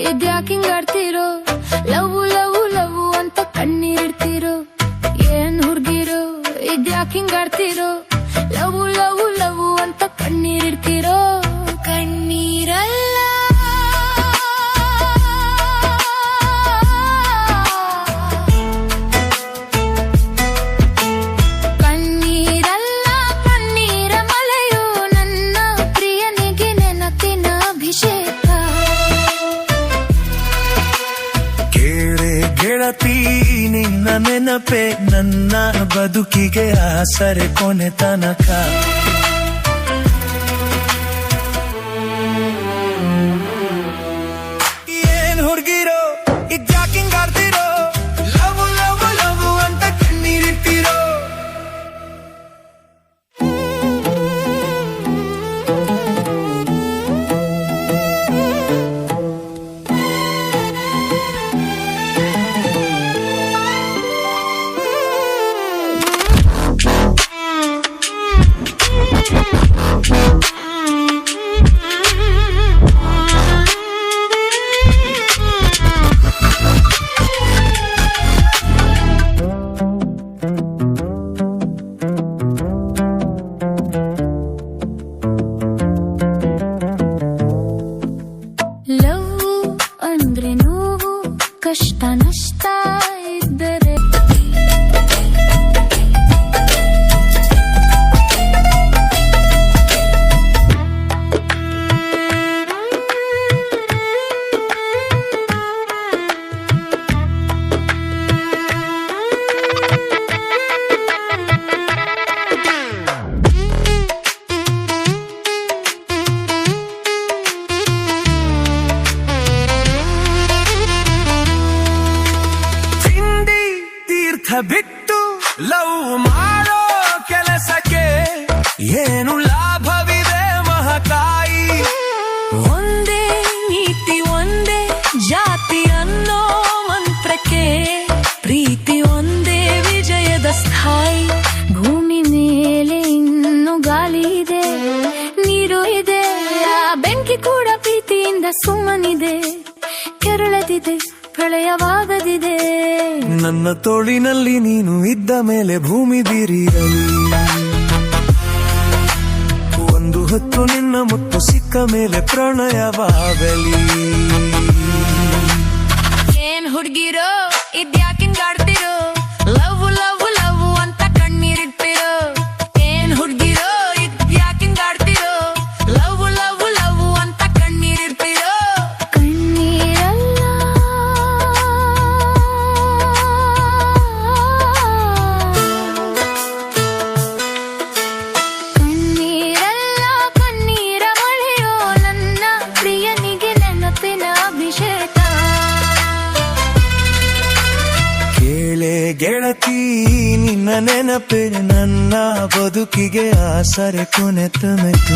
ಇದ್ಯಾಕಿಂಗಾಡ್ತಿರೋ love love love ಅಂತ ಕಣ್ಣೀರಿಡ್ತಿರೋ ಏನ್ ಹುಡ್ಗಿರೋ ಇದ್ಯಾಕಿಂಗಾಡ್ತಿರೋ love love love ಅಂತ ಕಣ್ಣೀರಿಡ್ತಿರೋ ಕಣ್ಣೀರಲ್ಲ ಗೆಳತಿ ನಿನ್ನ ನೆನಪೆ ನನ್ನ ಬದುಕಿಗೆ ಆಸರೆ ಕೊನೆ ತನಕ ಏನ್ ಹುಡ್ಗಿರೋ ಇದ್ಯಾಕಿಂಗಾಡ್ತಿರೋ ಲವ್ ಲವ್ ಲವ್ ಅಂತ ಕಣ್ಣೀರಿಟ್ಟಿರೋ ಅಂದ್ರೆ ನೋವು ಕಷ್ಟ ನಷ್ಟ ಇದ್ದರೆ ಬಿಟ್ಟು ಲವ್ ಮಾಡೋ ಕೆಲಸಕ್ಕೆ ಏನು ಲಾಭವಿದೆ ಮಹಕಾಯಿ ಒಂದೇ ನೀತಿ ಒಂದೇ ಜಾತಿ ಅನ್ನೋ ಮಂತ್ರಕ್ಕೆ ಪ್ರೀತಿ ಒಂದೇ ವಿಜಯದ ಸ್ಥಾಯಿ ಭೂಮಿ ಮೇಲೆ ಇನ್ನು ಗಾಳಿ ಇದೆ ನೀರು ಇದೆ ಆ ಬೆಂಕಿ ಕೂಡ ಪ್ರೀತಿಯಿಂದ ಸುಮ್ಮನಿದೆ ಕೆರಳದಿದೆ ಪ್ರಳಯವಾಗದಿದೆ ನನ್ನ ತೋಳಿನಲ್ಲಿ ನೀನು ಇದ್ದ ಮೇಲೆ ಭೂಮಿ ಬೀರಿರಲಿ ಒಂದು ಹೊತ್ತು ನಿನ್ನ ಮುತ್ತು ಸಿಕ್ಕ ಮೇಲೆ ಪ್ರಣಯವಾಗಲಿ ಏನ್ ಹುಡ್ಗಿರೋ ಇದ್ಯಾಕಿಂಗಾಡ್ತಿರೋ ಲವ್ ಲವ್ ಲವ್ ಅಂತ ಕಣ್ಣೀರಿಡ್ತಿರೋ ಏನ್ ಹುಡ್ಗಿರೋ ಇದ್ಯಾಕಿಂಗಾಡ್ತಿರೋ ಲವ್ ಲವ್ ಲವ್ ಅಂತ ಕಣ್ಣೀರಿಡ್ತಿರೋ ಕಣ್ಣೀರಲ್ಲ ಕಣ್ಣೀರಲ್ಲ ಕಣ್ಣೀರ ಮಳೆಯೋ ನನ್ನ ಪ್ರಿಯನಿಗೆ ನೆನಪಿನ ಅಭಿಷೇಕ ಕೇಳೆ ಗೆಳತಿ ನಿನ್ನ ನೆನಪೆ ನನ್ನ ಬದುಕಿಗೆ ಆಸರೆ ಕೊನೆ ತನಕ